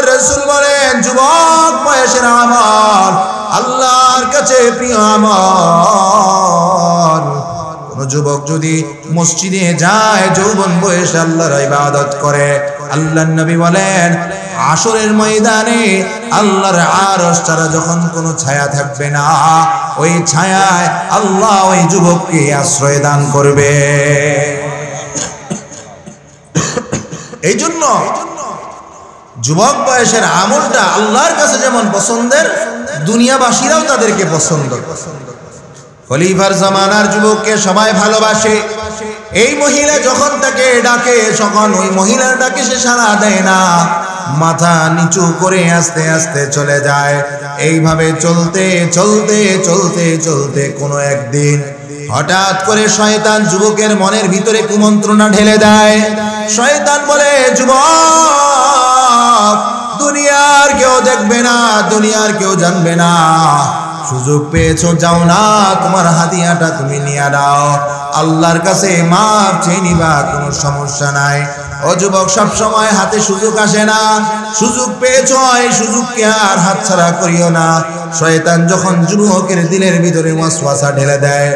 আল্লাহর রাসূল বলেন যুবক বয়সের আমল আল্লাহর কাছে প্রিয় আমল। কোন যুবক যদি মসজিদে যায় যৌবন বয়সে আল্লাহর ইবাদত করে, আল্লাহর নবী বলেন হাশরের ময়দানে আল্লাহর আরশ ছাড়া যখন কোনো ছায়া থাকবে না, ওই ছায়ায় আল্লাহ ওই যুবককে আশ্রয় দান করবে। এই জন্য যুবক বয়সের আমলটা আল্লাহর কাছে যেমন পছন্দের, দুনিয়াবাসীরাও তাদেরকে পছন্দ। খলিফার জামানার যুবককে সবাই ভালোবাসে। এই মহিলা যখন তাকে ডাকে তখন ওই মহিলার ডাকে সে সাড়া দেয় না, মাথা নিচু করে আস্তে আস্তে চলে যায়। এইভাবে চলতে চলতে চলতে চলতে কোনো একদিন হঠাৎ করে শয়তান যুবকের মনের ভিতরে কুমন্ত্রণা ঢেলে দেয়। শয়তান বলে যুবক দুনিয়ার কেউ দেখবে না, দুনিয়ার কেউ জানবে না, সুযোগ পেয়েছো যাও না, তোমার হাদিয়াটা তুমি নিয়ে দাও, আল্লাহর কাছে মাপ চেয়ে নিবা, কোনো সমস্যা নাই। ও যুবক সব সময় হাতে সুযোগ আসে না, সুযোগ পেয়েছো এই সুযোগকে আর হাতছাড়া করিও না। শয়তান যখন যুবকের দিলের ভিতরে ওয়াসওয়াসা ঢেলে দেয়,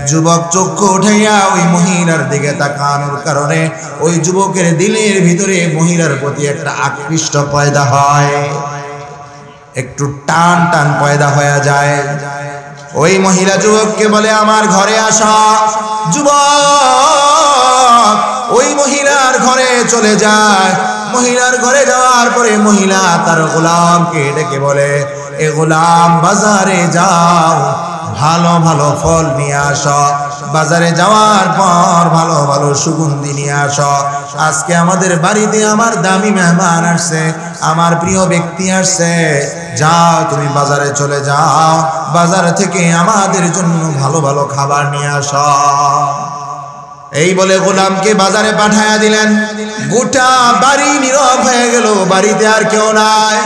যুবক চক্ষু উঠাইয়া ওই মহিলার দিকে তাকানোর কারণে ওই যুবকের দিলের ভিতরে মহিলার প্রতি একটা আকৃষ্ট পয়দা হয়, একটু টান টান পয়দা হয়ে যায়। ওই মহিলা যুবককে বলে আমার ঘরে আসা। যুবক ওই মহিলার ঘরে চলে যায়। মহিলার ঘরে যাওয়ার পরে মহিলা তার গোলামকে ডেকে বলে এ গোলাম বাজারে যাও, ভালো ভালো ফল নিয়ে আসো, বাজারে যাওয়ার পর ভালো ভালো সুগন্ধি নিয়ে আসো। আজকে আমাদের বাড়িতে আমার দামি মেহমান আসছে, আমার প্রিয় ব্যক্তি আসছে, যাও তুমি বাজারে চলে যাও, বাজার থেকে আমাদের জন্য ভালো ভালো খাবার নিয়ে আসো। এই বলে গোলামকে বাজারে পাঠায়া দিলেন। গোটা বাড়ি নীরব হয়ে গেল, বাড়িতে আর কেউ নাই।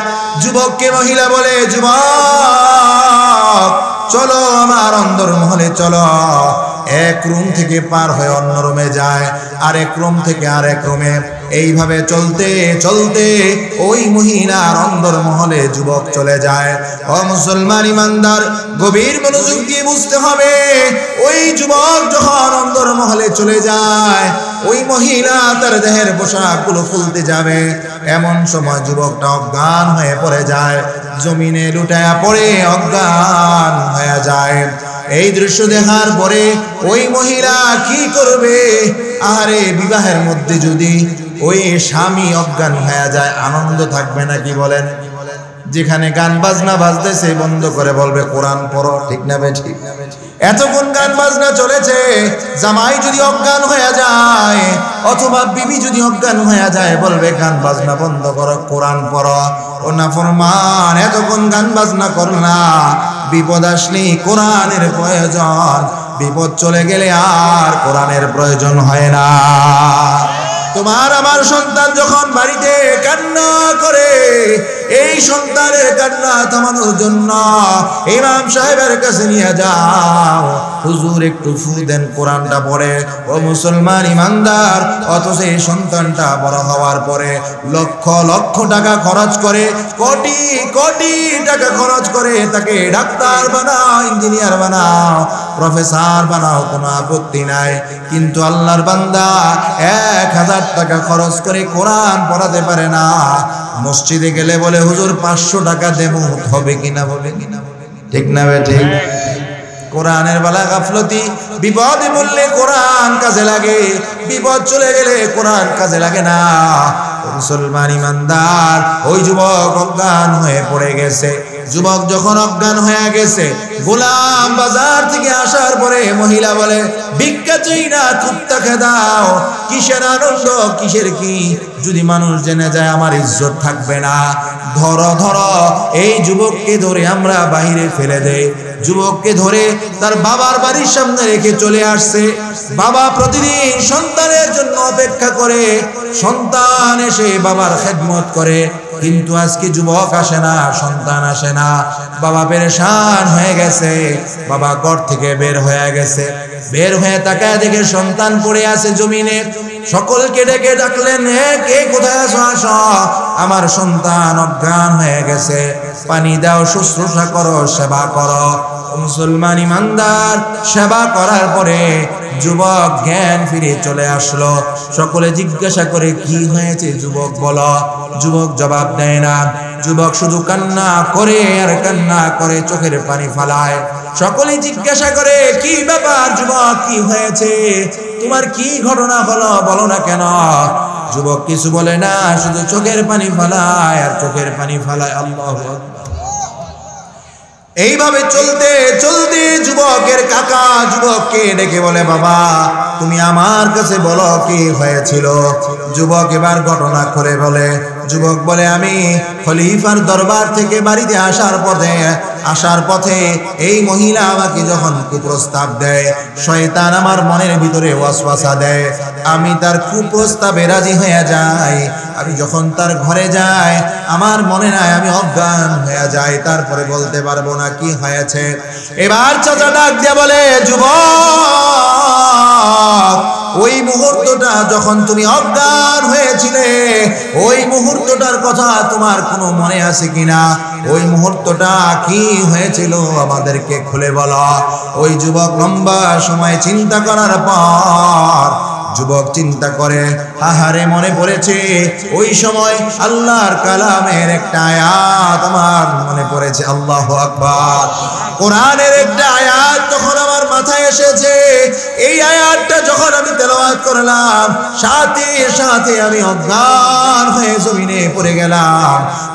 যুবককে মহিলা বলে যুবক চলো আমার অন্দরমহলে চলো। এক রুম থেকে পার হয়ে অন্য রুমে যায়, আরেক রুম থেকে আরেক রুমে। এইভাবে চলতে চলতে ওই মহিলার অন্দরমহলে যুবক চলে যায়। ও মুসলমান ইমানদার, গভীর মনোযোগ দিয়ে বুঝতে হবে, ওই যুবক যখন অন্দরমহলে চলে যায়, ওই মহিলা তার দেহের পোশাকগুলো খুলতে যাবে, এমন সময় যুবকটা অজ্ঞান হয়ে পড়ে যায়, জমিনে লুটায়া পড়ে অজ্ঞান হয়ে যায়। এই দৃশ্য দেখার পরে ওই মহিলা কি করবে? আরে বিবাহের মধ্যে যদি ওই স্বামী অজ্ঞান হয়ে যায়, আনন্দ থাকবে নাকি বলেন? যেখানে গান বাজনা বাজতেছে বন্ধ করে বলবে কোরআন পড়ো, ঠিক না বে ঠিক? এতক্ষণ গান বাজনা চলেছে, জামাই যদি অজ্ঞান হয়ে যায় অথবা বিবি যদি অজ্ঞান হয়ে যায় বলবে গান বাজনা বন্ধ করো, কোরআন পড়ো। ও নাফরমান, এতক্ষণ গান বাজনা করো না, বিপদ আসলে কোরআনের প্রয়োজন, বিপদ চলে গেলে আর কোরআনের প্রয়োজন হয় না। তোমার আমার সন্তান যখন বাড়িতে কান্না করে, এই সন্তানের কান্না থামানোর জন্য ইমাম সাহেবের কাছে নিয়ে যাও, হুজুর একটু ফু দেন, কোরআনটা পড়ে। ও মুসলমান ইমানদার, অথচ এই সন্তানটা বড় হওয়ার পরে লক্ষ লক্ষ টাকা খরচ করে, কোটি কোটি টাকা খরচ করে তাকে ডাক্তার বানাও, ইঞ্জিনিয়ার বানাও, প্রফেসর বানাও, কোনো আপত্তি নাই। কিন্তু আল্লাহর বান্দা 1000 টাকা খরচ করে কোরআন পড়াতে পারে না। মসজিদে গেলে বলে হুজুর 500 টাকা দেব, হবে কিনা বলে, ঠিক না বে ঠিক? কোরআনের বেলা গাফলতি, বিপদে বললে কোরআন কাজে লাগে, বিপদ চলে গেলে কোরআন কাজে লাগে না। মুসলমান ইমানদার, ওই যুবক অজ্ঞান হয়ে পড়ে গেছে। যুবক যখন অজ্ঞান হয়ে গেছে, গোলাম বাজার থেকে আসার পরে মহিলা বলে ভিক্ষা চাই না, কুত্তাকে দাও। কিসের আনন্দ, কিসের কি? যদি মানুষ জেনে যায় আমার ইজ্জত থাকবে না। ধরো ধরো, এই যুবককে ধরে আমরা বাহিরে ফেলে দেই। যুবককে ধরে তার বাবার বাড়ির সামনে রেখে চলে আসছে। বাবা প্রতিদিন সন্তানের জন্য অপেক্ষা করে, সন্তান এসে বাবার খেদমত করে, কিন্তু আজকে যুবক আসে না, সন্তান আসে না। বাবা পেরেশান হয়ে গেছে, বাবা ঘর থেকে বের হয়ে গেছে। বের হয়ে তাকায় দেখে সন্তান পড়ে আছে জমিনে। সকলকে ডেকে ডাকলেন, কে কোথায় আছো? আসো। আমার সন্তান অজ্ঞান হয়ে গেছে, পানি দাও, শুশ্রূষা করো, সেবা করো। মুসলমান ইমানদার সেবা করার পরে যুবক জ্ঞান ফিরে চলে আসলো। সকলে জিজ্ঞাসা করে কি হয়েছে যুবক বলো। যুবক জবাব দেয় না, যুবক শুধু কান্না করে আর কান্না করে, চোখের পানি ফালায়। সকলে জিজ্ঞাসা করে কি ব্যাপার যুবক, কি হয়েছে, তোমার কি ঘটনা হলো, বলো না কেন। যুবক কিছু বলে না, শুধু চোখের পানি ফালায় আর চোখের পানি ফালায়। আল্লাহু আকবার। এইভাবে চলতে চলতে যুবকের কাকা যুবককে ডেকে বলে, বাবা তুমি আমার কাছে বলো কি হয়েছিল। যুবক এবার ঘটনা করে বলে। যুবক বলে, আমি খলিফার দরবার থেকে বাড়িতে আসার পথে এই মহিলা আমাকে যখন কুপ্রস্তাব দেয়, শয়তান আমার মনের ভিতরে ওয়াসওয়াসা দেয়, আমি তার কুপ্রস্তাবে রাজি হয়ে যাই। আমি যখন তার ঘরে যাই আমার মনে নাই, আমি অজ্ঞান হয়ে যাই, তারপরে বলতে পারবো না কি হয়েছে। এবার চাচা ডাক দিয়ে বলে, যুবক ওই মুহূর্তটা যখন তুমি অজ্ঞান হয়েছিলে, ওই মুহূর্তটার কথা তোমার কোনো মনে আছে কিনা? ওই মুহূর্তটা কি হয়েছিল আমাদেরকে খুলে বলো। ওই যুবক লম্বা সময় চিন্তা করার পর যুবক চিন্তা করে, আহারে মনে পড়েছে ওই সময় আল্লাহর কালামের একটা আয়াত আমার মনে পড়েছে। আল্লাহু আকবার। কোরআনের একটা আয়াত তখন আমার মাথায় এসেছে। এই আয়াতটা যখন আমি তেলাওয়াত করলাম, সাথে সাথে আমি অজ্ঞান হয়ে জমিনে পড়ে গেলাম,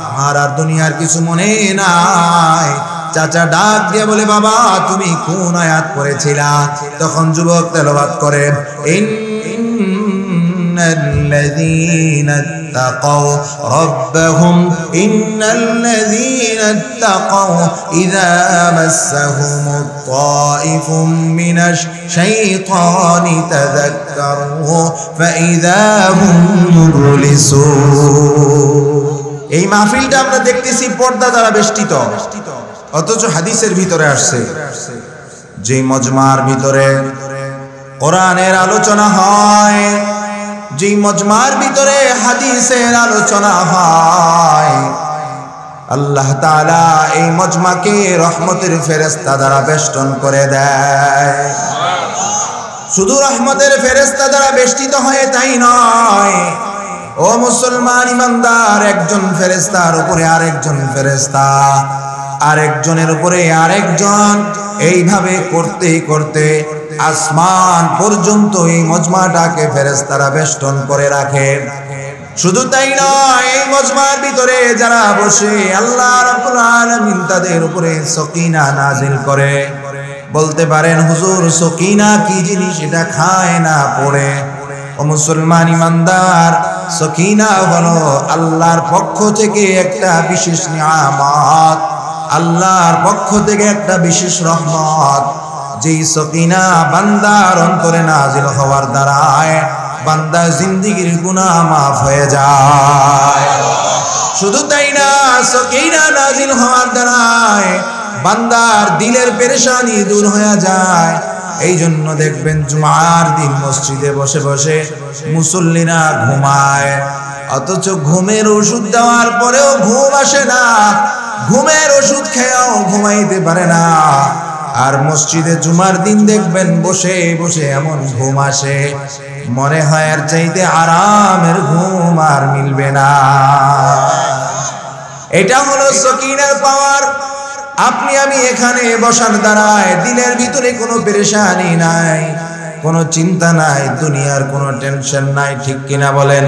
আমার আর দুনিয়ার কিছু মনে নাই। চাচা ডাক দিয়ে বলে, বাবা তুমি কোন আয়াত পড়েছিলা? তখন যুবক তেলাওয়াত করে, الذين اتقوا ربهم إن الذين اتقوا إذا مسهم الطائف من الشيطان تذكروا فإذا هم مبلسون। এই মাহফিলটা আমরা দেখতেছি পর্দা দ্বারা বেষ্টিত, অথচ হাদিসের ভিতরে আসছে যে মজমার ভিতরে কোরআনের আলোচনা হয়, যে মজমার ভিতরে হাদিসের আলোচনা হয়, আল্লাহ তাআলা এই মজমাকে রহমতের ফেরেশতা দ্বারা বেষ্টন করে দেয়। শুধু রহমতের ফেরেশতা দ্বারা বেষ্টিত হয়ে তাই নয়, ও মুসলমান ইমানদার, একজন ফেরেশতার উপরে আরেকজন ফেরেশতা, আরেকজনের উপরে আরেকজন, এইভাবে করতে করতে আসমান পর্যন্ত এই মজমাটাকে ফেরেশতারা বেষ্টন করে রাখে। শুধু তাই নয়, এই মজমার ভিতরে যারা বসে আল্লাহ রাব্বুল আলামিন তাদের উপরে সকিনা নাজিল করে। বলতে পারেন হুজুর সকিনা কি জিনিস, এটা খায় না পড়ে। ও মুসলমান ইমানদার, সকিনা হলো আল্লাহর পক্ষ থেকে একটা বিশেষ নিয়ামত, আল্লাহর পক্ষ থেকে একটা বিশেষ রহমত। যেই সকিনা বান্দার অন্তরে নাজিল হওয়ার দ্বারায় বান্দার জিন্দেগীর গুনাহ মাফ হয়ে যায়। শুধু তাই না, সকিনা নাজিল হওয়ার দ্বারায় বান্দার দিলের পেরেশানি দূর হয়ে যায়। এই জন্য দেখবেন জুমার দিন মসজিদে বসে বসে মুসল্লিরা ঘুমায়, অথচ ঘুমের ওষুধ দেওয়ার পরেও ঘুম আসে না, ঘুমের ওষুধ খেয়েও ঘুমাইতে পারে না। আর মসজিদে জুমার দিন দেখবেন বসে বসে এমন ঘুম আসে, মনে হয় আর চাইতে আরামের ঘুম আর মিলবে না। এটা হলো সকিনার পাওয়ার। আপনি আমি এখানে বসার দ্বারায় দিলের ভিতরে কোনো পেরেশানি নাই, কোনো চিন্তা নাই, দুনিয়ার কোনো টেনশন নাই, ঠিক কিনা বলেন?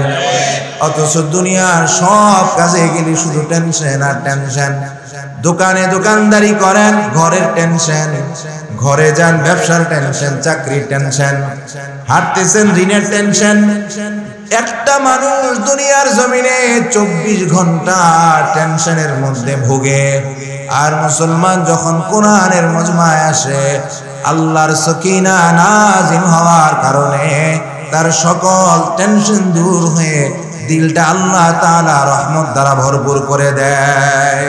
অথচ দুনিয়ার সব কাজে গেলে শুধু টেনশন আর টেনশন। দোকানে দোকানদারি করেন, ঘরের টেনশন, ঘরে যান ব্যবসার টেনশন, চাকরির টেনশন, হাঁটতেছেন ঋণের টেনশন। একটা মানুষ দুনিয়ার জমিনে 24 ঘন্টা টেনশনের মধ্যে ভোগে। আর মুসলমান যখন কোরআনের মজমায় আসে, আল্লাহর সকিনা নাজিল হওয়ার কারণে তার সকল টেনশন দূর হয়ে দিলটা আল্লাহ তাআলা রহমত দ্বারা ভরপুর করে দেয়।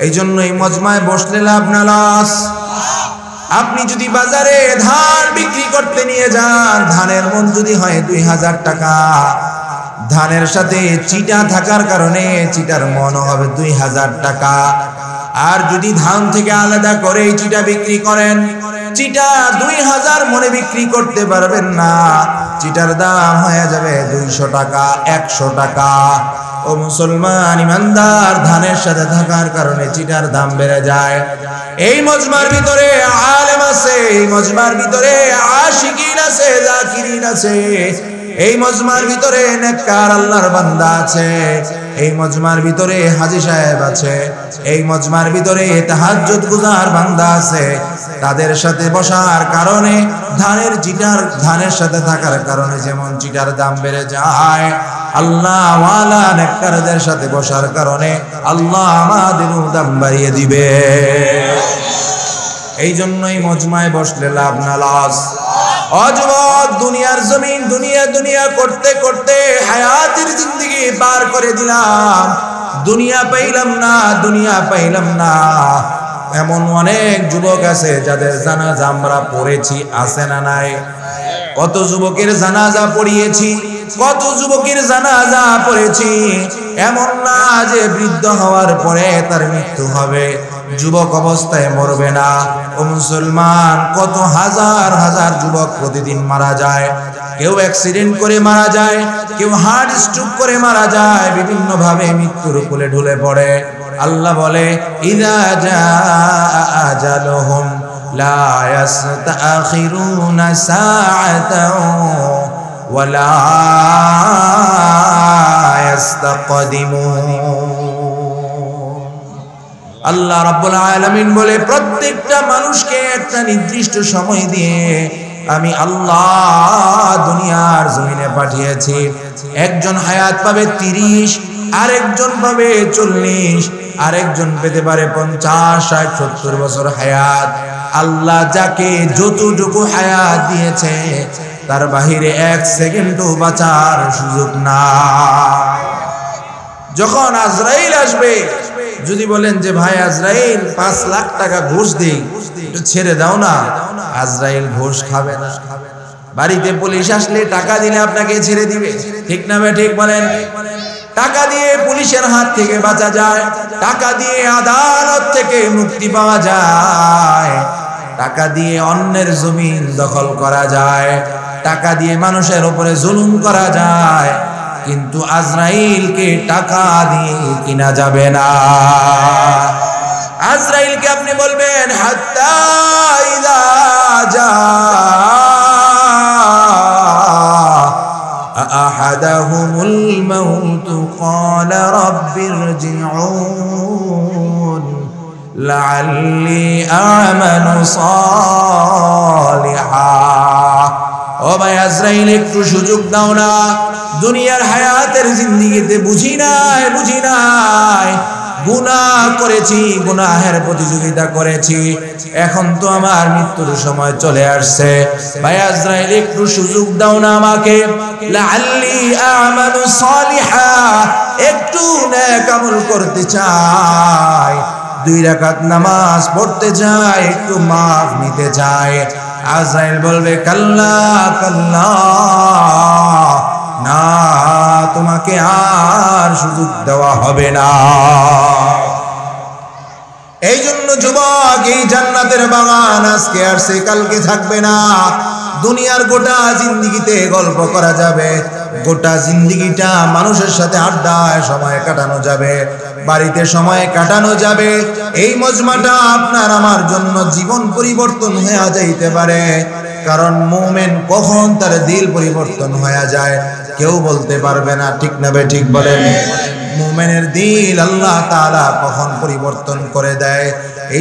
এই জন্য এই মজমায় বসলে লাভ না লস। আপনি যদি বাজারে ধান বিক্রি করতে নিয়ে যান, ধানের মন যদি হয় 2000 টাকা, ধানের সাথে চিটা থাকার কারণে চিটার মন হবে 2000 টাকা। আর যদি ধান থেকে আলাদা করে চিটা বিক্রি করেন, চিটা 2000 মনে বিক্রি করতে পারবেন না, চিটার দাম হয়ে যাবে 200 টাকা, 100 টাকা। ও মুসলমান ইমানদার, ধানের সাথে থাকার কারণে চিটার দাম বেড়ে যায়। এই মজমার ভিতরে আলেম আছে, এই মজমার ভিতরে আশিকিন আছে, জাকিরিন আছে, এই মজমার ভিতরে নেককার আল্লাহর বান্দা আছে, এই মজমার ভিতরে হাজী সাহেব আছে, এই মজমার ভিতরে তাহাজ্জুদ গুজার বান্দা আছে। তাদের সাথে বসার কারণে ধানের সাথে থাকার কারণে যেমন চিটার দাম বেড়ে যায়, আল্লাহ ওয়ালা নেককারদের সাথে বসার কারণে আল্লাহ আমাদেরও দাম বাড়িয়ে দিবে। এই জন্যই মজমায় বসলে লাভ না লস। অযুবক, দুনিয়ার জমিন দুনিয়া দুনিয়া করতে করতে হায়াতের জিন্দেগি পার করে দিলাম, দুনিয়া পাইলাম না, দুনিয়া পাইলাম না। এমন অনেক যুবক আছে যাদের জানাজা আমরা পড়েছি, আছে না নাই? কত যুবকের জানাজা পড়িয়েছি, কত যুবকের জানাজা পড়েছি। এমন না যে বৃদ্ধ হওয়ার পরে তার মৃত্যু হবে, যুবক অবস্থায় মরবে না। ও মুসলমান, কত হাজার হাজার যুবক প্রতিদিন মারা যায়। কেউ অ্যাক্সিডেন্ট করে মারা যায়, কেউ হার্ট স্ট্রোক করে মারা যায়, বিভিন্ন ভাবে মৃত্যুর কোলে ঢলে পড়ে। আল্লাহ বলে, ইযা জাআ আজালুহুম লা ইস্তাখিরুনা সাআতাও ওয়া লা ইস্তাকদিমুন। আল্লাহ রাব্বুল আলামিন বলে, প্রত্যেকটা মানুষকে একটা নির্দিষ্ট সময় দিয়ে আমি আল্লাহ দুনিয়ার জমিনে পাঠিয়েছি। একজন হায়াত পাবে 30, আরেকজন পাবে 40, আরেকজন পেতে পারে 50, 60, 70 বছর হায়াত। আল্লাহ যাকে যতটুকু হায়াত দিয়েছে তার বাহিরে 1 সেকেন্ডও বাঁচার সুযোগ না। যখন আজরাইল আসবে, যদি বলেন যে ভাই আজরাইল 5 লাখ টাকা ঘুষ দেই, একটু ছেড়ে দাও না, আজরাইল ঘুষ খাবে না। বাড়িতে পুলিশ আসলে টাকা দিলে আপনাকে ছেড়ে দিবে, ঠিক না ভাই? ঠিক বলেন। টাকা দিয়ে পুলিশের হাত থেকে বাঁচা যায়, টাকা দিয়ে আদালত থেকে মুক্তি পাওয়া যায়, টাকা দিয়ে অন্যের জমিন দখল করা যায়, টাকা দিয়ে মানুষের উপরে জুলুম করা যায়, কিন্তু আজরাইলকে টাকা দিয়ে কিনা যাবে না। আজরাইলকে আপনি বলবেন হাত্তা ইযা জা আহাদাহুমুল মাউত ক্বালা রাব্বিরজিউন লাআল্লি আমানু সালিহা। ও ভাই আজরাইল, একটু সুযোগ দাও না। দুনিয়ার হায়াতের জিন্দেগিতে বুঝি নাই গুনাহ করেছি, গুনাহের প্রতিযোগিতা করেছি, এখন তো আমার মৃত্যুর সময় চলে আসছে। ভাই আজরাইল, একটু সুযোগ দাও না আমাকে। লাআল্লি আমানু সালিহা, একটু নেক আমল করতে চাই, 2 রাকাত নামাজ পড়তে চাই, একটু মাফ নিতে চাই। আজরাইল বলবে কাল্লা কাল্লা, না, তোমাকে আর সুযোগ দেওয়া হবে না। এই জন্য যুবক, এই জান্নাতের বাগান আজকে আসছে, কালকে থাকবে না। দুনিয়ার গোটা জিন্দেগিতে গল্প করা যাবে, গোটা জিন্দেগিটা মানুষের সাথে আড্ডায় সময় কাটানো যাবে, বাড়িতে সময় কাটানো যাবে। এই মজমাটা আপনার আমার জন্য জীবন পরিবর্তন হয়ে যাইতে পারে, কারণ মুমিন কখন তার দিল পরিবর্তন হয়ে যায় কেউ বলতে পারবে না, ঠিক না বে ঠিক বলেন? মুমিনের দিল আল্লাহ তাআলা কখন পরিবর্তন করে দেয়।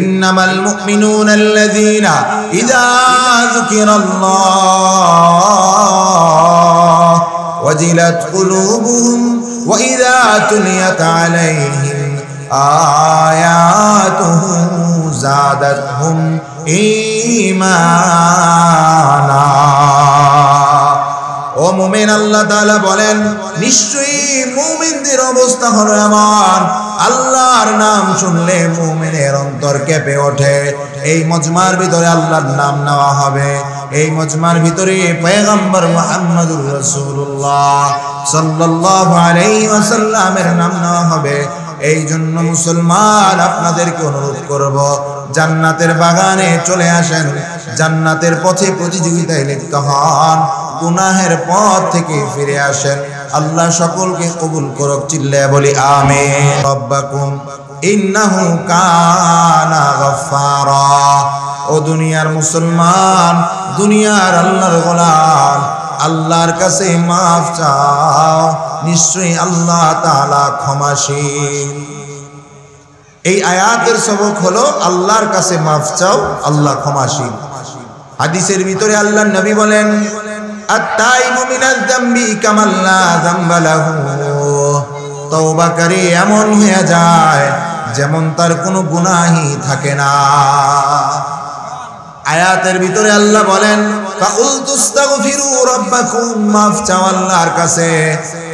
ইন্নামাল মুমিনুনা আল্লাযীনা ইযা যুকিরাল্লাহ ওয়াজিলাত কুলুবুহুম ওয়া ইযা তুলিয়াত আলাইহিম আয়াতুহু যাদাতহুম ঈমানা। ও মুমিন, আল্লাহ তাআলা বলেন, নিশ্চয়ই মুমিনদের অবস্থা হলো এমন, আল্লাহর নাম শুনলে মুমিনের অন্তর কেঁপে ওঠে। এই মজমার ভিতরে আল্লাহর নাম নেওয়া হবে, এই মজমার ভিতরে পয়গম্বর মুহাম্মদুর রাসূলুল্লাহ সাল্লাল্লাহু আলাইহি ওয়াসাল্লামের নাম নেওয়া হবে। এই জন্য মুসলমান আপনাদেরকে অনুরোধ করব, জান্নাতের বাগানে চলে আসেন, জান্নাতের পথে প্রতিযোগিতায় লিপ্ত হন, গুনাহের পথ থেকে ফিরে আসেন। আল্লাহ সকলকে কবুল করুক, চিল্লায়া বলি আমিন। রব্বাকুম ইন্নাহু কানা গফফারা। ও দুনিয়ার মুসলমান, দুনিয়ার আল্লাহর গোলাম, আল্লাহর কাছে মাফ চাও, নিশ্চয়ই আল্লাহ তাআলা ক্ষমাশীল। এই আয়াতের সবক হলো আল্লাহর কাছে মাফ চাও, আল্লাহ ক্ষমাশীল। হাদিসের ভিতরে আল্লাহর নবী বলেন, আত-তাইবু মিনাজ যামবি কামান লা যামবা লাহু। তওবাকারী এমন হয়ে যায় যেমন তার কোনো গুনাহই থাকে না। আয়াতের ভিতরে আল্লাহ বলেন, ফাকুলতুস্তাগফিরু রাব্বাকুম, মাফ চাও আল্লাহর কাছে,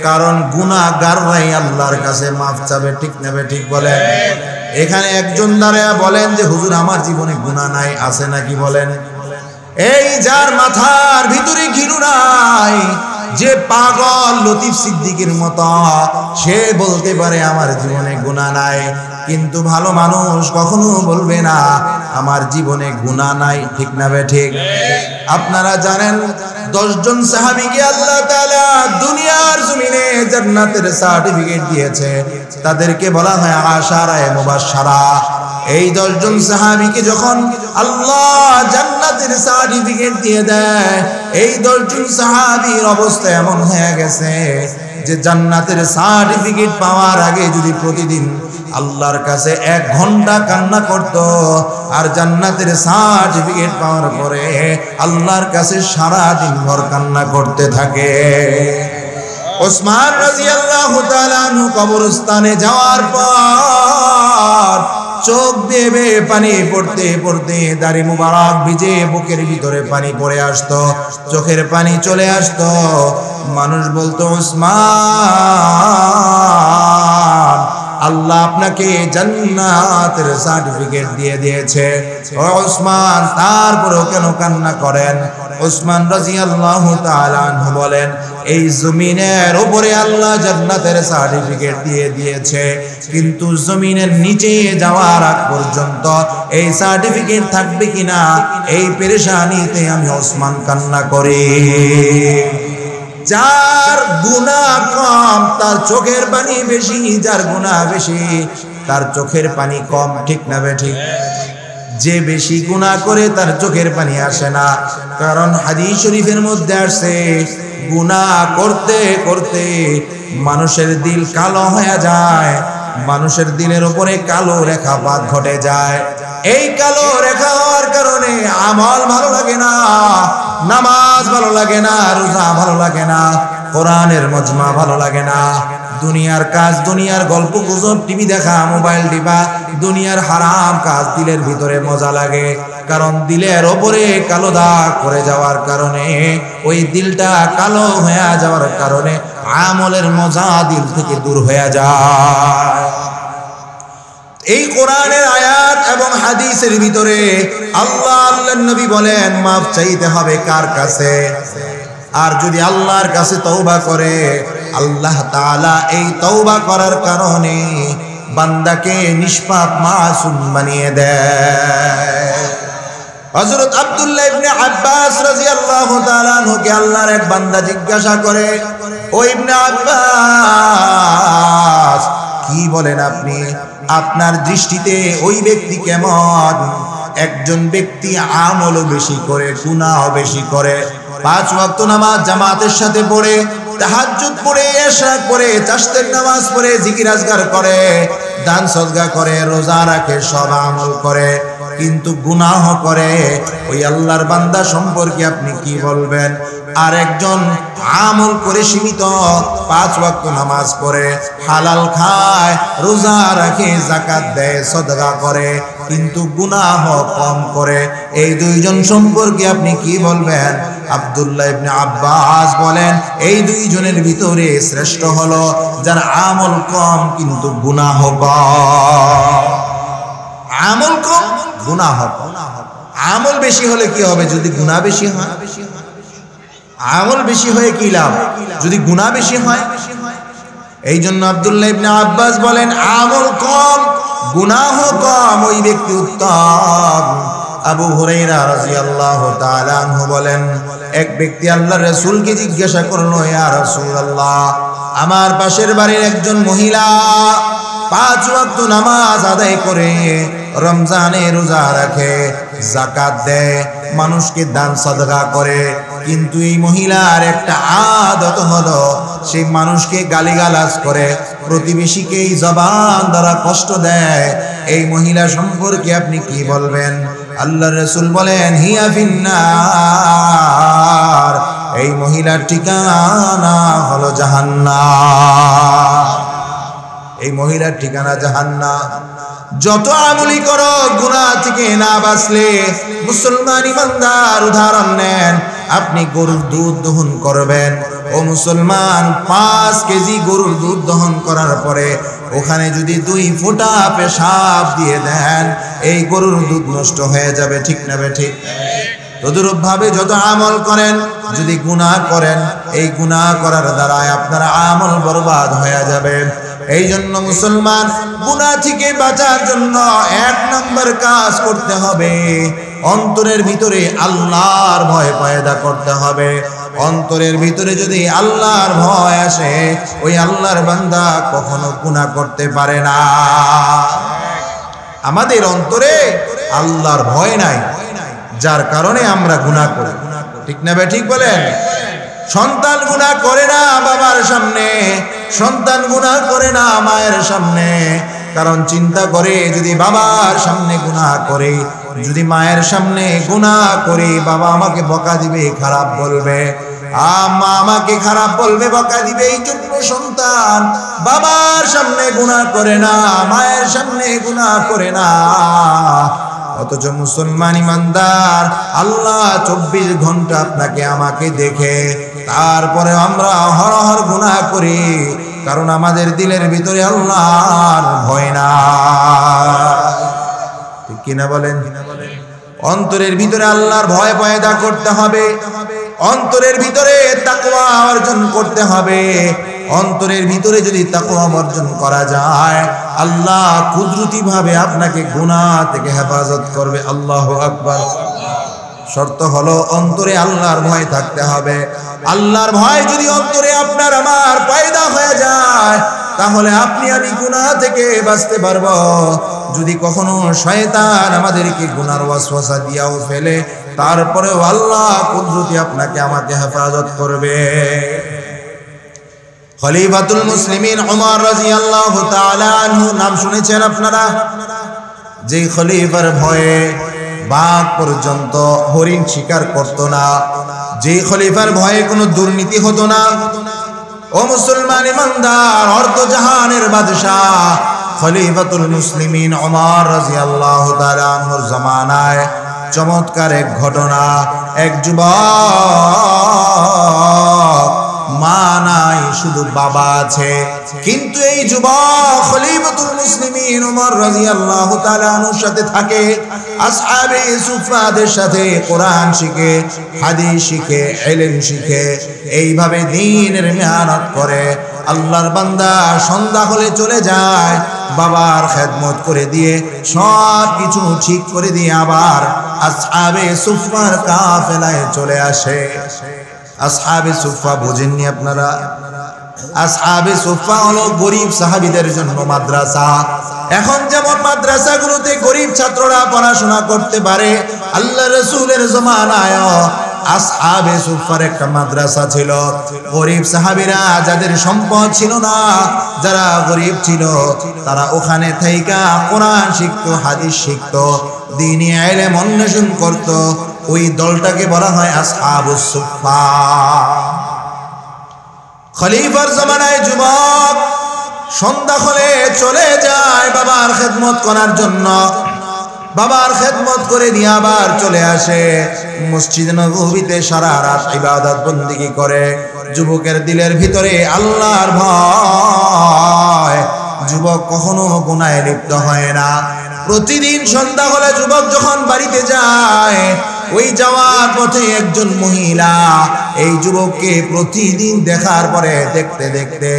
কারণ গুনাহগাররাই আল্লাহর কাছে মাফ চাবে। ঠিক নেবে ঠিক বলেন? এখানে একজন দাঁড়ায়া বলেন যে হুজুর আমার জীবনে গুনাহ নাই, আছে নাকি বলেন? এই যার মাথার ভিতরে ঘিলু নাই, যে পাগল লতিফ সিদ্দিকের মতো, সে বলতে পারে আমার জীবনে গুনাহ নাই, কিন্তু ভালো মানুষ কখনো বলবে না আমার জীবনে গুনাহ নাই। ঠিক না বে ঠিক? আপনারা জানেন 10 জন সাহাবীকে আল্লাহ তাআলা দুনিয়ার জমিনে জান্নাতের সার্টিফিকেট দিয়েছে, তাদেরকে বলা হয় আশারায়ে মুবাশশারা। এই 10 জন সাহাবীকে যখন আল্লাহ জান্নাতের সার্টিফিকেট দিয়ে দেয়, এই 10 জন সাহাবীর অবস্থা এমন হয়ে গেছে যে জান্নাতের সার্টিফিকেট পাওয়ার আগে যদি প্রতিদিন আল্লাহর কাছে 1 ঘন্টা কান্না করত, আর জান্নাতের সার্টিফিকেট পাওয়ার পরে আল্লাহর কাছে সারা দিন ভর কান্না করতে থাকে। ওসমান রাদিয়াল্লাহু তাআলা আনহু কবরস্থানে যাওয়ার পর চোখ দিয়ে পানি পড়তে পড়তে দাড়ি মুবারক ভিজে বুকের ভিতরে পানি পড়ে আসতো, চোখের পানি চলে আসতো। মানুষ বলতো, ওসমান আল্লাহ আপনাকে জান্নাতের সার্টিফিকেট দিয়ে দিয়েছে। ও ওসমান, তারপরেও কেন কান্না করেন? ওসমান রাদিয়াল্লাহু তাআলা আনহু বলেন, এই জমিনের উপরে আল্লাহ জান্নাতের সার্টিফিকেট দিয়ে দিয়েছে, কিন্তু জমিনের নিচে যাওয়ার আগ পর্যন্ত এই সার্টিফিকেট থাকবে কিনা এই পেরেশানিতে আমি ওসমান কান্না করি। যার গুনাহ কম তার চোখের পানি বেশি, যার গুনাহ বেশি তার চোখের পানি কম। ঠিক না বে ঠিক? যে বেশি গুনাহ করে তার চোখের পানি আসে না, কারণ হাদিস শরীফের মধ্যে আসছে গুনাহ করতে করতে মানুষের দিল কালো হয়ে যায়, মানুষের দিলের উপরে কালো রেখাপাত ঘটে যায়। এই কালো রেখা হওয়ার কারণে আমল ভালো লাগে না, নামাজ ভালো লাগে না, রোজা ভালো লাগে না, কোরআনের মজমা ভালো লাগে না, দুনিয়ার কাজ, দুনিয়ার গল্প গুজব, টিভি দেখা, মোবাইল টিপা, দুনিয়ার হারাম কাজ দিলের ভিতরে মজা লাগে। কারণ দিলের ওপরে কালো দাগ পড়ে যাওয়ার কারণে, ওই দিলটা কালো হয়ে যাওয়ার কারণে আমলের মজা দিল থেকে দূর হয়ে যায়। এই কোরআনের আয়াত এবং হাদিসের ভিতরে আল্লাহর নবী বলেন মাফ চাইতে হবে কার কাছে? আর যদি আল্লাহর কাছে তওবা করে, আল্লাহ তাআলা এই তওবা করার কারণে বান্দাকে নিষ্পাপ মাসুম বানিয়ে দেয়। হযরত আব্দুল্লাহ ইবনে আব্বাস রাদিয়াল্লাহু তাআলা আনহুকে আল্লাহর এক বান্দা জিজ্ঞাসা করে, ও ইবনে আব্বাস, কি বলেন আপনি? আপনার দৃষ্টিতে ওই ব্যক্তি কেমন? একজন ব্যক্তি আমলও বেশি করে, গুনাহও বেশি করে, 5 ওয়াক্ত নামাজ জামাতের সাথে পড়ে, তাহাজ্জুদ পড়ে, ইশরাক পড়ে, চাশতের নামাজ পড়ে, জিকির আজকার করে, দান সদকা করে, রোজা রাখে, সব আমল করে, কিন্তু গুনাহ করে, ওই আল্লাহর বান্দা সম্পর্কে আপনি কি বলবেন? আর একজন আমল করে সীমিত, 5 ওয়াক্ত নামাজ পড়ে, হালাল খায়, রোজা রাখে, যাকাত দেয়, সদকা করে, কিন্তু গুনাহ কম করে। এই দুইজন সম্পর্কে আপনি কি বলবেন? আব্দুল্লাহ ইবনে আব্বাস বলেন, এই দুইজনের ভিতরে শ্রেষ্ঠ হলো যার আমল কম কিন্তু গুনাহ কম। আমল কম, গুনাহ কম। আমল বেশি হলে কি হবে যদি গুনাহ বেশি হয়? আমল বেশি হয়ে কি লাভ যদি গুনাহ বেশি হয়? এই জন্য আব্দুল্লাহ ইবনে আব্বাস বলেন, আমল কম গুনাহ কম, ওই ব্যক্তি উত্তম। আবু হুরায়রা রাদিয়াল্লাহু তাআলা আনহু বলেন, এক ব্যক্তি আল্লাহর রাসূলকে জিজ্ঞাসা করলো, ইয়া রাসূলুল্লাহ, আমার পাশের বাড়ির একজন মহিলা 5 ওয়াক্ত নামাজ আদায় করে, রমজানে রোজা রাখে, যাকাত দেয়, মানুষকে দান সাদকা করে, কিন্তু এই মহিলার একটা আদত হলো সেই মানুষকে গালিগালাজ করে, প্রতিবেশীকে এই জবান দ্বারা কষ্ট দেয়। এই মহিলা সম্পর্কে আপনি কি বলবেন? আল্লাহর রাসূল বলেন, হিয়া ফিন্নার, এই মহিলার ঠিকানা হলো জাহান্নাম। এই মহিলার ঠিকানা জাহান্নাম। যত আমলি করো, গুনাহ থেকে না বাঁচলে মুসলমান ইমানদার উদাহরণ নেন। আপনি গরুর দুধ দহন করবেন, ও মুসলমান 5 কেজি গরুর দুধ দহন করার পরে ওখানে যদি 2 ফোঁটা পেশাব দিয়ে দেন, এই গরুর দুধ নষ্ট হয়ে যাবে, ঠিক না বেঠিক? তদ্রূপ ভাবে যত আমল করেন, যদি গুনাহ করেন, এই গুনাহ করার দ্বারা আপনার আমল বরবাদ হয়ে যাবে। এই জন্য মুসলমান গুনাহ থেকে বাঁচার জন্য 1 নম্বর কাজ করতে হবে, অন্তরের ভিতরে আল্লাহর ভয় পয়দা করতে হবে। অন্তরের ভিতরে যদি আল্লাহর ভয় আসে, ওই আল্লাহর বান্দা কখনো গুনাহ করতে পারে না। আমাদের অন্তরে আল্লাহর ভয় নাই, যার কারণে আমরা গুনাহ করি, ঠিক না বে ঠিক বলেন? সন্তান গুনাহ করে না বাবার সামনে, সন্তান গুনাহ করে না মায়ের সামনে, কারণ চিন্তা করে যদি বাবার সামনে গুনাহ করে, যদি মায়ের সামনে গুনাহ করে, বাবা আমাকে বকা দিবে, খারাপ বলবে, মা আমাকে খারাপ বলবে, বকা দিবে। এই জন্য সন্তান বাবার সামনে গুনাহ করে না, মায়ের সামনে গুনাহ করে না। অথচ মুসলমান ইমানদার আল্লাহ 24 ঘন্টা আপনাকে আমাকে দেখে, তারপরে আমরা হরহর গুনাহ করি, কারণ আমাদের দিলের ভিতরে আল্লাহর ভয় না, ঠিক কিনা বলেন? অন্তরের ভিতরে আল্লাহর ভয় পয়দা করতে হবে, অন্তরের ভিতরে তাকওয়া অর্জন করতে হবে। অন্তরের ভিতরে যদি তাকওয়া অর্জন করা যায়, আল্লাহ কুদরতি ভাবে আপনাকে গুনাহ থেকে হেফাজত করবে। আল্লাহু আকবার। শর্ত হলো অন্তরে আল্লাহর ভয় থাকতে হবে। আল্লাহর ভয় যদি অন্তরে আপনার আমার পয়দা হয়ে যায়, তাহলে আপনি আমি গুনাহ থেকে বাঁচতে পারবো। যদি কখনো শয়তান আমাদেরকে গুনার ওয়াসওয়াসা দিয়াও ফেলে, তারপরেও আল্লাহ কুদরতি আপনাকে আমাকে হেফাজত করবে। খলিফাতুল মুসলিমিন ওমর রাদিয়াল্লাহু তাআলা আনহু নাম শুনেছেন আপনারা? যে খলিফার ভয়ে বাঘ পর্যন্ত হরিণ শিকার করত না, যে খলিফার ভয়ে কোনো দুর্নীতি হতো না। ও মুসলমান ইমানদার, অর্ধ জাহানের বাদশাহ খলিফাতুল মুসলিমিন ওমর রাদিয়াল্লাহু তাআলা আনহুর জামানায় চমৎকার এক ঘটনা। এক যুবক, মা নাই, শুধু বাবা আছে, কিন্তু এই যুবক খলিফাতুল মুসলিমিন ওমর রাদিয়াল্লাহু তাআলা আনহুর সাথে থাকে, আসহাবে সুফফাদের সাথে কোরআন শিখে, হাদিস শিখে, ইলম শিখে, এইভাবে দ্বীনের মেহনত করে। আল্লাহর বান্দা সন্ধ্যা হলে চলে যায়, বাবার খেদমত করে দিয়ে সব কিছু ঠিক করে দিয়ে আবার আসহাবে সুফফার কাফেলায় চলে আসে। আসহাবে সুফফা বোঝেননি আপনারা? আসহাবে সুফফা হলো গরিব সাহাবীদের জন্য মাদ্রাসা। এখন যেমন মাদ্রাসাগুলোতে গরিব ছাত্ররা পড়াশোনা করতে পারে, আল্লাহ রাসূলের জামানায় আসহাবে সুফফার একটা মাদ্রাসা ছিল। গরিব সাহাবীরা যাদের সম্পদ ছিল না, যারা গরিব ছিল, তারা ওখানে থাইকা কোরআন শিখতো, হাদিস শিখতো, দ্বীনি ইলম অন্বেষণ করতো। ওই দলটাকে বলা হয় আসহাবুস সুফফা। খলিফার জামানায় যুবক সন্ধ্যা হলে চলে যায় বাবার খেদমত করার জন্য। বাবার খেদমত করে দিয়ে আবার চলে আসে মসজিদ নববীতে সারা রাত ইবাদত বন্দেগী করে। যুবকের দিলের ভিতরে আল্লাহর ভয়, যুবক কখনো গুনাহে লিপ্ত হয় না। প্রতিদিন সন্ধ্যা হলে যুবক যখন বাড়িতে যায়, ওই যাওয়ার পথে একজন মহিলা এই যুবককে প্রতিদিন দেখার পরে দেখতে দেখতে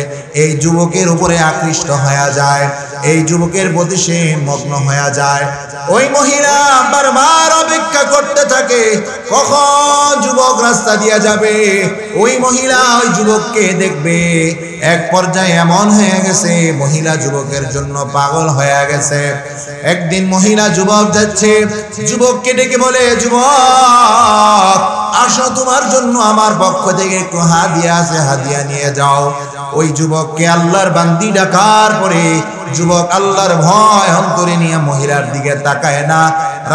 এই যুবকের উপরে আকৃষ্ট হয়ে যায়, এই যুবকের প্রতি সে মগ্ন হয়ে যায়। ওই মহিলা বারবার অপেক্ষা করতে থাকে কখন যুবক রাস্তা দিয়ে যাবে, ওই মহিলা ওই যুবককে দেখবে। এক পর্যায়ে এমন হয়ে গেছে মহিলা যুবকের জন্য পাগল হয়ে গেছে। একদিন মহিলা যুবক যাচ্ছে, যুবককে ডেকে বলে, যুবক আসো, তোমার জন্য আমার পক্ষ থেকে একটু হাদিয়া আছে, হাদিয়া নিয়ে যাও। ওই যুবককে আল্লাহর বান্দি ডাকার পরে যুবক আল্লাহর ভয় অন্তরে নিয়ে মহিলার দিকে তাকায় না,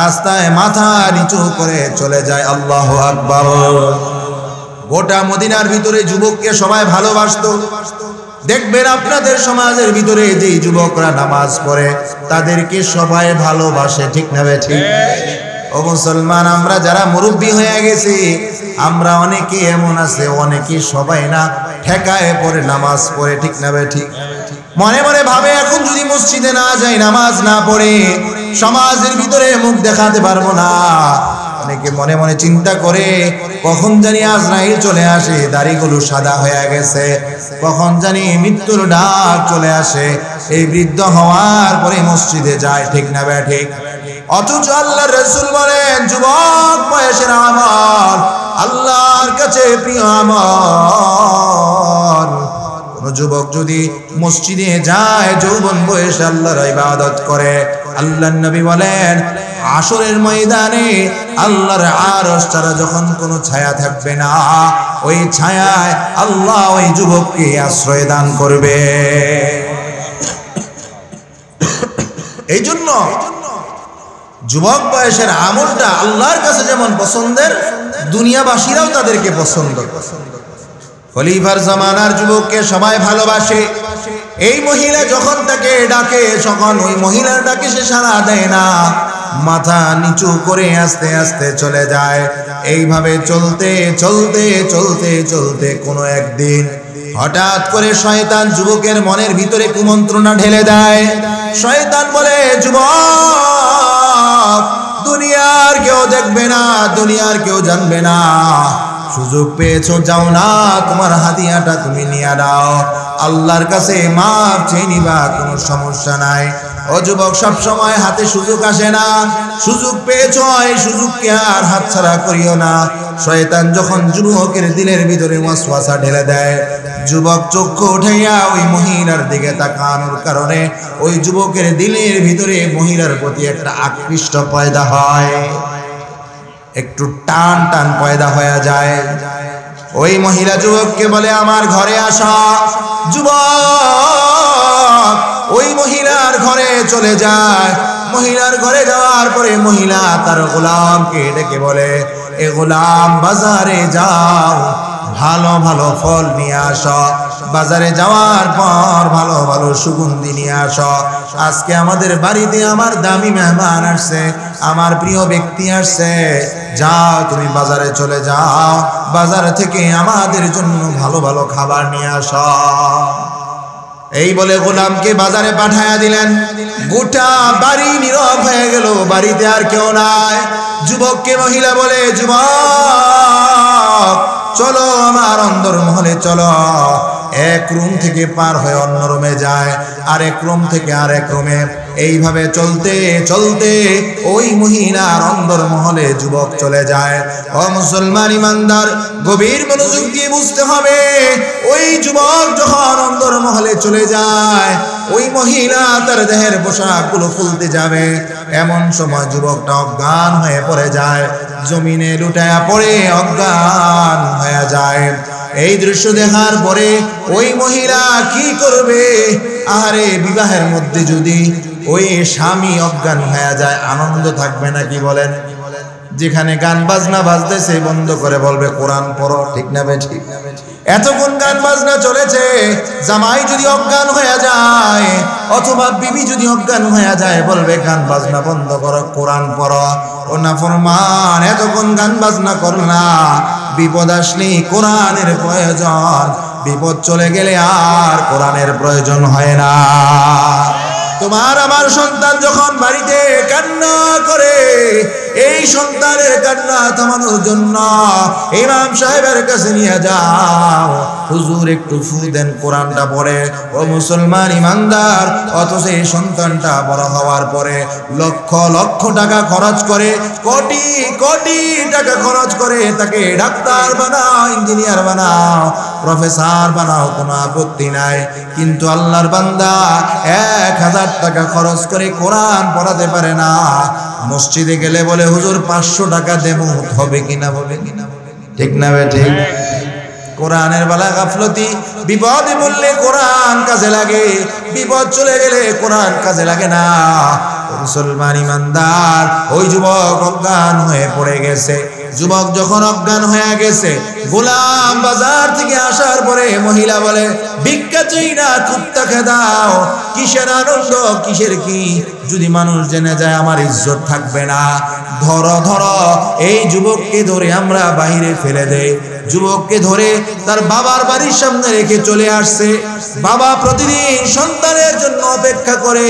রাস্তায় মাথা নিচু করে চলে যায়। আল্লাহু আকবার। গোটা মদিনার ভিতরে যুবককে সবাই ভালোবাসতো। দেখবেন আপনাদের সমাজের ভিতরে যেই যুবকরা নামাজ পড়ে তাদেরকে সবাই ভালোবাসে, ঠিক না ঠিক? ও মুসলমান, আমরা যারা মুরব্বী হয়ে গেছি, আমরা অনেকে এমন আছে, অনেকে সবাই না ঠেকায় পড়ে নামাজ পড়ে, ঠিক না ঠিক? মনে মনে ভাবে এখন যদি মসজিদে না যাই, নামাজ না পড়ে সমাজের ভিতরে মুখ দেখাতে পারবো না। অনেকে মনে মনে চিন্তা করে কখন জানি আজরাইল চলে আসে, দাড়িগুলো সাদা হয়ে গেছে, কখন জানি মৃত্যুর ডাক চলে আসে, এই বৃদ্ধ হওয়ার পরে মসজিদে যায়, ঠিক না ঠিক? অথচ আল্লাহর রাসূল বলেন, যুবক বয়সের আমল আল্লাহর কাছে প্রিয় আমল। কোন যুবক যদি মসজিদে যায়, যৌবন বয়সে আল্লাহর ইবাদত করে, আল্লাহর নবী বলেন হাশরের ময়দানে আল্লাহর আরশ ছাড়া যখন কোনো ছায়া থাকবে না, ওই ছায়ায় আল্লাহ ওই যুবককে আশ্রয় দান করবে। এই জন্য যুবক বয়সের আমলটা আল্লাহর কাছে যেমন পছন্দের, দুনিয়াবাসীরাও তাদেরকে পছন্দ করে। খলিফার জামানার যুবককে সবাই ভালোবাসে। এই মহিলা যখন তাকে ডাকে, তখন ওই মহিলার ডাকে সে সাড়া দেয় না, মাথা নিচু করে আস্তে আস্তে চলে যায়। এইভাবে চলতে চলতে চলতে চলতে কোনো একদিন হঠাৎ করে শয়তান যুবকের মনের ভিতরে কুমন্ত্রণা ঢেলে দেয়। শয়তান বলে, যুবক দুনিয়ার কেউ দেখবে না, দুনিয়ার কেউ জানবে না, সুযোগ পেয়েছো, যাও না, তোমার হাদিয়াটা তুমি নিয়ে দাও, আল্লাহর কাছে মাপ চেয়ে নিবা, কোনো সমস্যা নাই। ও যুবক, সব সময় হাতে সুযোগ আসে না, সুযোগ পেয়েছো, এই সুযোগকে আর হাতছাড়া করিও না। শয়তান যখন যুবকের দিলের ভিতরে ওয়াসওয়াসা ঢেলে দেয়, যুবক চক্ষু উঠাইয়া ওই মহিলার দিকে তাকানোর কারণে ওই যুবকের দিলের ভিতরে মহিলার প্রতি একটা আকৃষ্ট পয়দা হয়, একটু টান টান পয়দা হয়ে যায়। ওই মহিলা যুবককে বলে, আমার ঘরে আসা। যুবক ওই মহিলার ঘরে চলে যায়। মহিলার ঘরে যাওয়ার পরে মহিলা তার গোলামকে ডেকে বলে, এ গোলাম, বাজারে যাও, ভালো ভালো ফল নিয়ে আসো, বাজারে যাওয়ার পর ভালো ভালো সুগন্ধি নিয়ে আসো। আজকে আমাদের বাড়িতে আমার দামি মেহমান আসছে, আমার প্রিয় ব্যক্তি আসছে, যাও তুমি বাজারে চলে যাও, বাজার থেকে আমাদের জন্য ভালো ভালো খাবার নিয়ে আসো। এই বলে গোলামকে বাজারে পাঠায়া দিলেন। গোটা বাড়ি নীরব হয়ে গেল, বাড়িতে আর কেউ নাই। যুবককে মহিলা বলে, যুবক চলো আমার অন্দর মহলে চলো। এক রুম থেকে পার হয়ে অন্য রুমে যায়, আরেক রুম থেকে আরেক রুমে। এইভাবে চলতে চলতে ওই মহিলার অন্দর মহলে যুবক চলে যায়। ও মুসলমান ইমানদার, গভীর মনোযোগ দিয়ে বুঝতে হবে, ওই যুবক যখন অন্দর মহলে চলে যায়, ওই মহিলা তার দেহের পোশাকগুলো খুলতে যাবে, এমন সময় যুবকটা অজ্ঞান হয়ে পড়ে যায়, জমিনে লুটায়া পড়ে অজ্ঞান হয়ে যায়। এই দৃশ্য দেখার পরে ওই মহিলা কি করবে? আরে বিবাহের মধ্যে যদি ওই স্বামী অজ্ঞান হয়ে যায়, আনন্দ থাকবে নাকি বলেন? যেখানে গান বাজনা বাজতেছে বন্ধ করে বলবে কোরআন পড়ো, ঠিক না ঠিক? এতক্ষণ গান বাজনা চলেছে, জামাই যদি অজ্ঞান হয়ে যায় অথবা বিবি যদি অজ্ঞান হয়ে যায় বলবে গান বাজনা বন্ধ করো, কোরআন পড়ো। ও নাফরমান, এতক্ষণ গান বাজনা করো না, বিপদ আসলেই কোরআনের প্রয়োজন, বিপদ চলে গেলে আর কোরআনের প্রয়োজন হয় না। তোমার আমার সন্তান যখন বাড়িতে কান্না করে, এই সন্তানের কান্না থামানোর জন্য ইমাম সাহেবের কাছে নিয়ে যাও, হুজুর একটু ফু দেন, কোরআনটা পড়ে। ও মুসলমান ইমানদার, অথচ এই সন্তানটা বড় হওয়ার পরে লক্ষ লক্ষ টাকা খরচ করে, কোটি কোটি টাকা খরচ করে তাকে ডাক্তার বানাও, ইঞ্জিনিয়ার বানাও, প্রফেসর বানাও, কোনো আপত্তি নাই। কিন্তু আল্লাহর বান্দা 1000 টাকা খরচ করে কোরআন পড়াতে পারে না। মসজিদে গেলে বলে হুজুর 500 টাকা দেবো, হবে কিনা বলে কিনা, ঠিক না বে ঠিক? কোরআনের বেলা গাফলতি, বিপদে বললে কোরআন কাজে লাগে, বিপদ চলে গেলে কোরআন কাজে লাগে না। মুসলমান ইমানদার, ওই যুবক অজ্ঞান হয়ে পড়ে গেছে। যুবক যখন অজ্ঞান হয়ে গেছে, গোলাম বাজার থেকে আসার পরে মহিলা বলে ভিক্ষা চাই না, কুত্তাকে দাও। কিসের আনন্দ, কিসের কি? যদি মানুষ জেনে যায় আমার ইজ্জত থাকবে না। ধরো ধরো, এই যুবককে ধরে আমরা বাহিরে ফেলে দেই। যুবককে ধরে তার বাবার বাড়ির সামনে রেখে চলে আসছে। বাবা প্রতিদিন সন্তানের জন্য অপেক্ষা করে,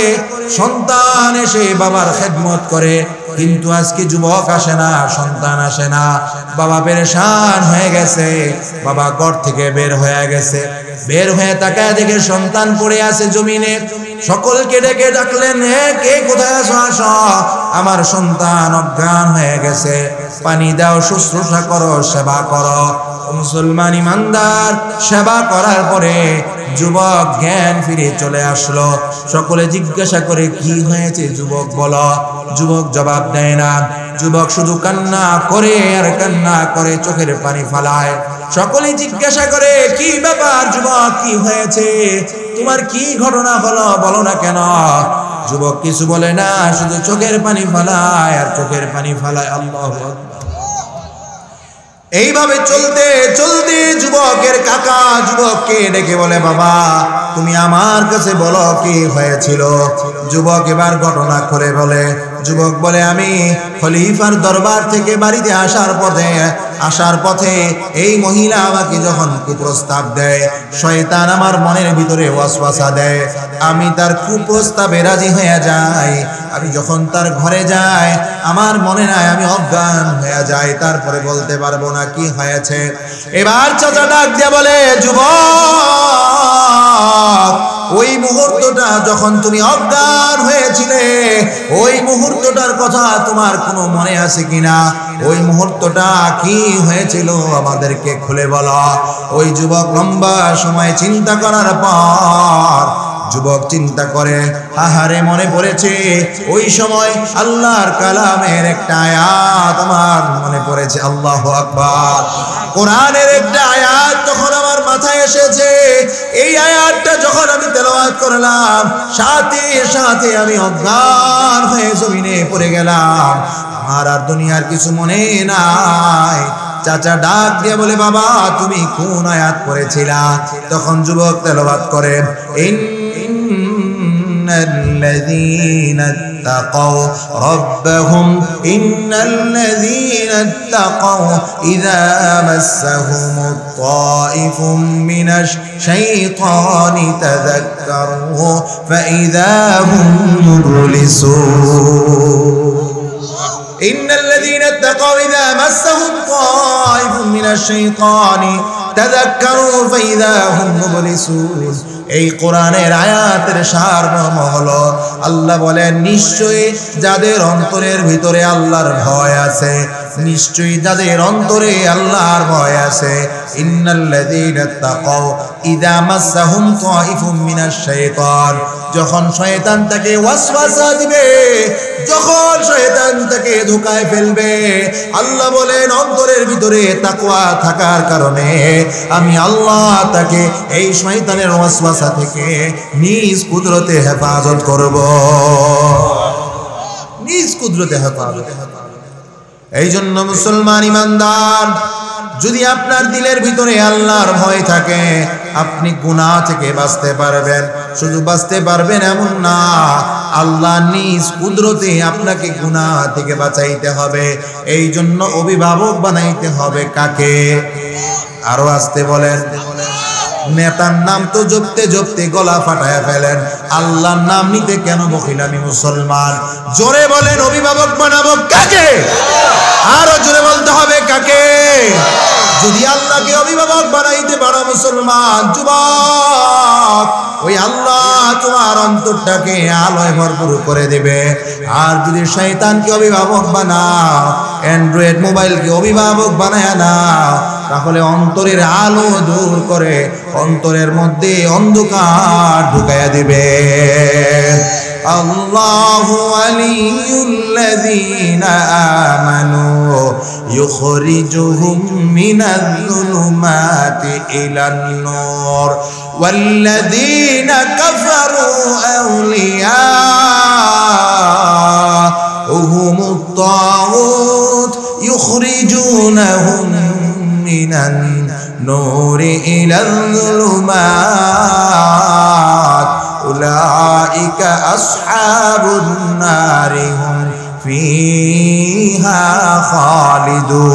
সন্তান এসে বাবার খেদমত করে, কিন্তু আজকে যুবক আসে না, সন্তান আসে না। বাবা পেরেশান হয়ে গেছে, বাবা ঘর থেকে বের হয়ে গেছে। বের হয়ে তাকায় দেখে সন্তান পড়ে আছে জমিনে। সকলকে ডেকে ডাকলেন, কে কোথায় আছো? আসো, আমার সন্তান অজ্ঞান হয়ে গেছে, পানি দাও, শুশ্রূষা করো, সেবা করো। মুসলমান ইমানদার, সেবা করার পরে যুবক জ্ঞান ফিরে চলে আসলো। সকলে জিজ্ঞাসা করে কি হয়েছে যুবক বলো। যুবক জবাব দেয় না, যুবক শুধু কান্না করে আর কান্না করে, চোখের পানি ফালায়। সকলে জিজ্ঞাসা করে কি ব্যাপার যুবক, কি হয়েছে, তোমার কি ঘটনা হলো, বলো না কেন? যুবক কিছু বলে না, শুধু চোখের পানি ফালায় আর চোখের পানি ফালায়। আল্লাহু আকবার। এইভাবে চলতে চলতে যুবকের কাকা যুবককে ডেকে বলে, বাবা তুমি আমার কাছে বলো কি হয়েছিল। যুবক এবার ঘটনা করে বলে। যুবক বলে, আমি খলিফার দরবার থেকে বাড়িতে আসার পথে এই মহিলা আমাকে যখন কুপ্রস্তাব দেয়, শয়তান আমার মনের ভিতরে ওয়াসওয়াসা দেয়, আমি তার কুপ্রস্তাবে রাজি হয়ে যাই। আমি যখন তার ঘরে যাই আমার মনে নাই, আমি অজ্ঞান হয়ে যাই, তারপরে বলতে পারবো না কি হয়েছে। এবার চাচা ডাক দিয়ে বলে, যুবক ওই মুহূর্তটা যখন তুমি অজ্ঞান হয়েছিলে, ওই মুহূর্তটার কথা তোমার কোনো মনে আছে কিনা? ওই মুহূর্তটা কি হয়েছিল আমাদেরকে খুলে বলো। ওই যুবক লম্বা সময় চিন্তা করার পর যুবক চিন্তা করে, আহারে মনে পড়েছে ওই সময় আল্লাহর কালামের একটা আয়াত আমার মনে পড়েছে। আল্লাহু আকবার। কোরআনের একটা আয়াত তখন আমার মাথায় এসেছে। এই আয়াতটা যখন আমি তেলাওয়াত করলাম, সাথে সাথে আমি অজ্ঞান হয়ে জমিনে পড়ে গেলাম, আমার আর দুনিয়ার কিছু মনে নাই। চাচা ডাক দিয়ে বলে, বাবা তুমি কোন আয়াত পড়েছিলা? তখন যুবক তেলাওয়াত করে, الذين اتقوا ربهم إن الذين اتقوا إذا مسهم الطائف من الشيطان تذكروا فإذا هم مبلسون إن الذين اتقوا إذا مسهم طائف من الشيطان تذكروا فإذا هم مبلسون। এই কোরআনের আয়াতের সারমর্ম হলো, আল্লাহ বলেন নিশ্চয়ই যাদের অন্তরের ভিতরে আল্লাহর ভয় আছে, নিশ্চয়ই যাদের অন্তরে আল্লাহর ভয় আছে, ইন্নাল্লাযীনা তাকাও ইযা মাসসাহুম তাইফুম মিনাশ শাইতান, যখন শয়তান তাকে ওয়াসওয়াসা দিবে, যখন শয়তান তাকে ধোঁকায় ফেলবে, আল্লাহ বলেন অন্তরের ভিতরে তাকওয়া থাকার কারণে আমি আল্লাহ তাকে এই শয়তানের ওয়াসওয়াসা থেকে নিজ কুদরতে হেফাজত করব, নিজ কুদরতে হেফাজত। এই জন্য মুসলমান ইমানদার যদি আপনার দিলের ভিতরে আল্লাহর ভয় থাকে, আপনি গুনাহ থেকে বাঁচতে পারবেন। শুধু বাঁচতে পারবেন এমন না, আল্লাহ নিজ কুদরতে আপনাকে গুনাহ থেকে বাঁচাইতে হবে। এই জন্য অভিভাবক বানাইতে হবে কাকে? আরো আসতে বলেন। নেতার নাম তো জপতে জপতে গলা ফাটায় ফেলেন, আল্লাহর নাম নিতে কেন বখিলামি মুসলমান? জোরে বলেন, অভিভাবক বানাবো কাকে? আরো জোরে বলতে হবে কাকে? যদি আল্লাহকে অভিভাবক বানাইতে পারো মুসলমান যুবক, ওই আল্লাহ তোমার অন্তরটাকে আলোয় ভরপুর করে দেবে। আর যদি শয়তানকে অভিভাবক বানাও, অ্যান্ড্রয়েড মোবাইলকে অভিভাবক বানায় নাও, তাহলে অন্তরের আলো দূর করে অন্তরের মধ্যে অন্ধকার ঢুকাইয়া দিবে। আল্লাহু ওয়ালিয়ুল্লাযীনা আমানু ইউখরিজুহুম মিনাজ-যুলুমাতি ইলান-নূর ওয়াল্লাযীনা কাফারু আউলিয়াউহুমুত-তাগুত ইউখরিজুনাহুম মিনান-নূর ইলাল-যুলুমাত উলাইকা আসহাবুন-নারি হুম ফিহা খালিদুন।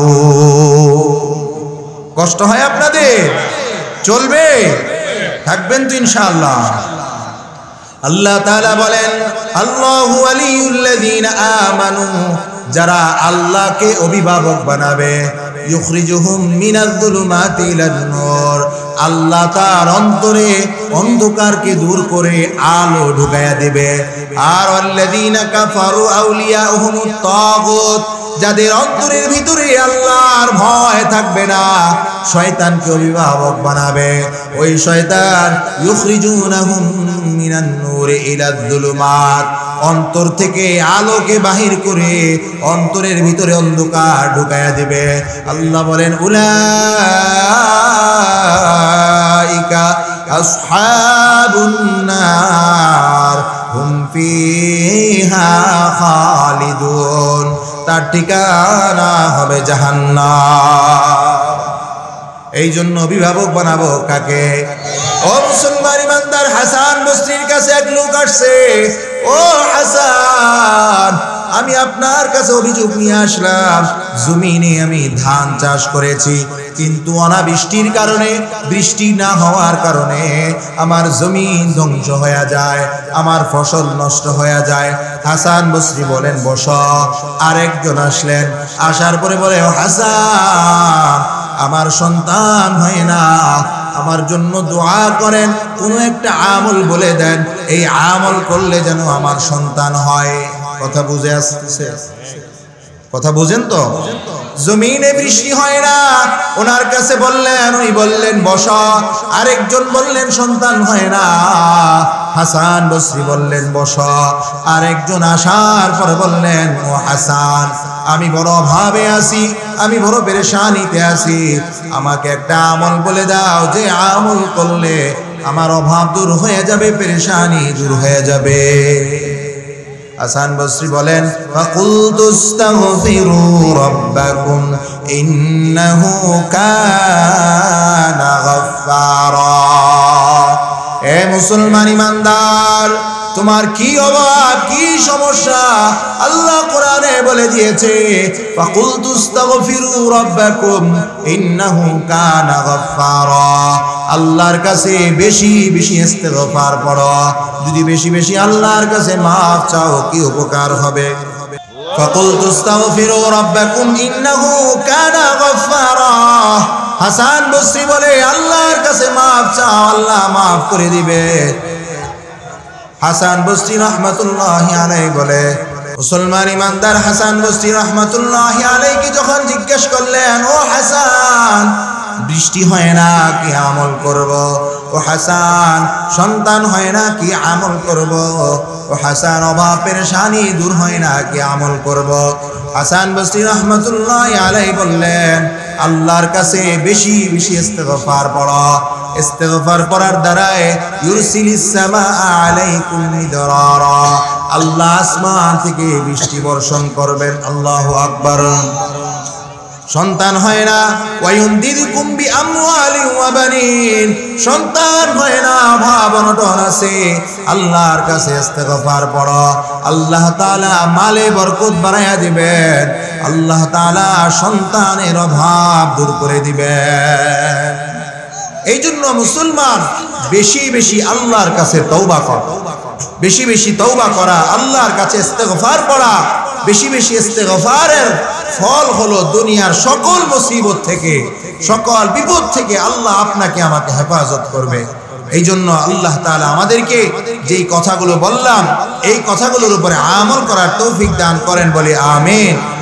কষ্ট হয় আপনাদের? চলবে? থাকবেন তো ইনশাআল্লাহ। আল্লাহ তাআলা বলেন, আল্লাহু ওয়ালিয়ুল্লাযীনা আমানু, যারা আল্লাহকে অভিভাবক বানাবে, ইউখরিজুহুম মিনাজ-যুলুমাতি ইলান-নূর, আল্লাহ তার অন্তরে অন্ধকারকে দূর করে আলো ঢুকাইয়া দিবে। আর আল্লাযীনা কাফারু আউলিয়াউহুমুত-তাগুত, যাদের অন্তরের ভিতরে আল্লাহর ভয় থাকবে না, শয়তানকে অভিভাবক বানাবে। ওই শয়তান ইউখরিজুনাহুম মিনান-নূর ইলাজ-যুলুমাত, অন্তর থেকে আলোকে বাহির করে অন্তরের ভিতরে অন্ধকার ঢুকাইয়া দিবে। আল্লাহ বলেন, উলাইকা আসহাবুন-নার হুম ফিহা খালিদুন, তার ঠিকানা হবে জাহান্নাম। এই জন্য অভিভাবক বানাবো কাকে? ও মুসলমান ইমানদার, হাসান বসরির কাছে এক লোক আসছে, ও হাসান, আমি আপনার কাছে অভিযোগ নিয়ে আসলাম, জমিনে আমি ধান চাষ করেছি, কিন্তু অনাবৃষ্টির কারণে, বৃষ্টি না হওয়ার কারণে আমার জমিন ধ্বংস হয়ে যায়, আমার ফসল নষ্ট হয়ে যায়। হাসান বসরি বলেন, বসো। আরেকজন আসলেন, আসার পরে বলে, ও হাসান, আমার সন্তান হয় না, আমার জন্য দোয়া করেন, কোনো একটা আমল বলে দেন, এই আমল করলে যেন আমার সন্তান হয়। কথা বুঝে আসতেছে? কথা বুঝেন তো? জমিনে বৃষ্টি হয় না, ওনার কাছে বললেন, উনি বললেন বসা। আরেকজন বললেন সন্তান হয় না, হাসান বসরি বললেন বসা। আরেকজন আসার পরে বললেন, ও হাসান, আমি বড় অভাবে আছি, আমি বড় পেরেশানিতে আছি, আমাকে একটা আমল বলে দাও, যে আমল করলে আমার অভাব দূর হয়ে যাবে, পেরেশানি দূর হয়ে যাবে। হাসান বসরি বলেন, ফাকুলতুস্তাগফিরু রাব্বাকুম ইন্নাহু কানা গাফফারা। এ মুসলমান ইমানদার, তোমার কি অভাব, কি সমস্যা আল্লাহ কোরআনে বলে দিয়েছে, ফাকুলতুস্তাগফিরু রাব্বাকুম ইন্নাহু কানা গাফফারা। আল্লাহর কাছে বেশি বেশি ইস্তেগফার পড়ো, যদি বেশি বেশি আল্লাহর কাছে মাফ চাও, কি উপকার হবে। ফাকুলতুস্তাগফিরু রাব্বাকুম ইন্নাহু কানা গাফফারা। হাসান বসরি বলে, আল্লাহর কাছে মাফ চাও, আল্লাহ মাফ করে দিবে। হাসান বসরি রহমাতুল্লাহি আলাইহি বলে, মুসলমান ইমানদার হাসান বসরি রহমাতুল্লাহি আলাইহি যখন জিজ্ঞেস করলেন, ও হাসান, বৃষ্টি হয় না, কি আমল করব? ও হাসান, সন্তান হয় না, কি আমল করব? ও হাসান, অভাব পেরেশানি দূর হয় না, কি আমল করব? হাসান বসরি রহমাতুল্লাহি আলাইহি বললেন, আল্লাহর কাছে বেশি বেশি ইস্তেগফার পড়ো, ইস্তেগফার পড়ার দ্বারায় ইউরসিলিস সামা আলাইকুম মিদরারা, আল্লাহ আসমান থেকে বৃষ্টি বর্ষণ করবেন। আল্লাহু আকবার। সন্তান হয় না, ওয়ায়ুমদিদকুম বিআমওয়ালিন ওয়া বানিন, সন্তান হয় না, অভাব অনটন আছে, আল্লাহর কাছে ইস্তেগফার পড়ো, আল্লাহ তাআলা মালে বরকত বাড়ায়া দিবেন, আল্লাহ তাআলা সন্তানের অভাব দূর করে দিবেন। এই জন্য মুসলমান বেশি বেশি আল্লাহর কাছে তওবা কর, বেশি বেশি তওবা করা, আল্লাহর কাছে ইস্তেগফার পড়া। বেশি বেশি ইস্তেগফারের ফল হলো দুনিয়ার সকল মুসিবত থেকে, সকল বিপদ থেকে আল্লাহ আপনাকে আমাকে হেফাজত করবে। এই জন্য আল্লাহ তাআলা আমাদেরকে যেই কথাগুলো বললাম এই কথাগুলোর উপরে আমল করার তৌফিক দান করেন, বলি আমিন।